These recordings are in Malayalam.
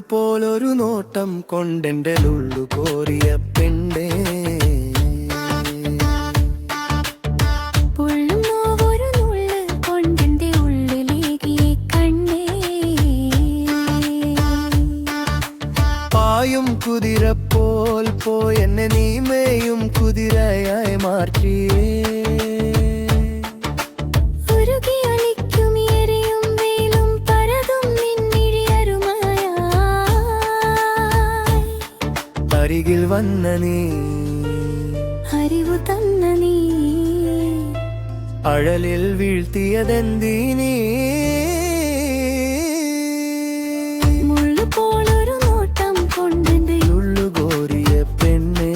മുള്ളുപോലൊരു നോട്ടം കൊണ്ടെന്റെ ഉള്ളു കോരിയ പെണ്ണേ, പായും കുതിരപ്പോൾ പോയെന്നെ നീ മേയും കുതിരയായി മാറ്റിയേ. അരികിൽ വന്ന നീ, അറിവു തന്ന നീ, അഴലിൽ വീഴ്ത്തിയതെന്തിനീ? മുള്ളുപോലൊരു നോട്ടം കൊണ്ടെന്റെ ഉള്ളു കോരിയ പെണ്ണേ,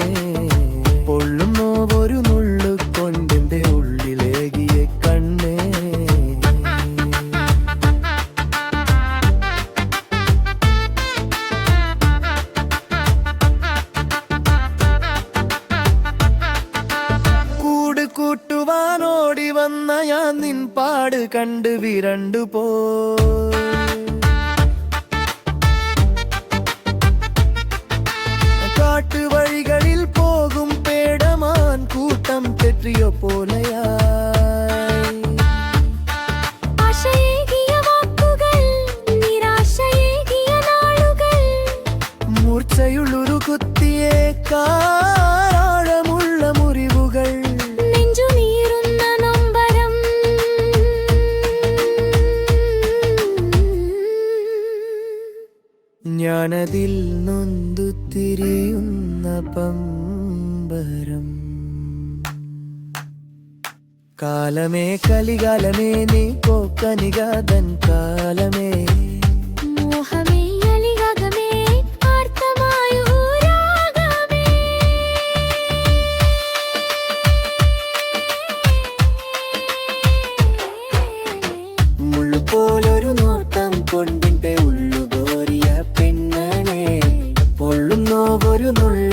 പൊള്ളും നോവൊരു നുള്ളു കൊണ്ടെന്റെ ഉള്ളിലേകിയ കണ്ണേ. കൂട്ടുവാനോടി വന്ന ഞാൻ നിൻ പാട് കണ്ട് വിരണ്ടു പോയി. കാട്ടുവഴികളിൽ പോകും പേടമാൻ കൂട്ടം തെറ്റിയോ പോലെയായി. ആശയേകിയ വാക്കുകൾ, നിരാശയേകിയ നാളുകൾ, മൂർച്ചയുള്ളൊരു കുത്തിയേക്കാഴമുള്ള മുറിവുകൾ, നെഞ്ചുനീറുന്ന നൊമ്പരം. ഞാനതിൽ നൊന്തു തിരിയുന്ന പമ്പരം. കാലമേ കലികാലമേ നീ പോക്കനികാതൻ കാലമേ, മോഹമേ അലികമേ ആർത്തമായു രാഗമേ. മുള്ളുപോലൊരു നോട്ടം കൊണ്ടിന്റെ ഉള്ളു കോരിയ പെണ്ണേ, പൊള്ളുന്നോ ഒരു നുള്ള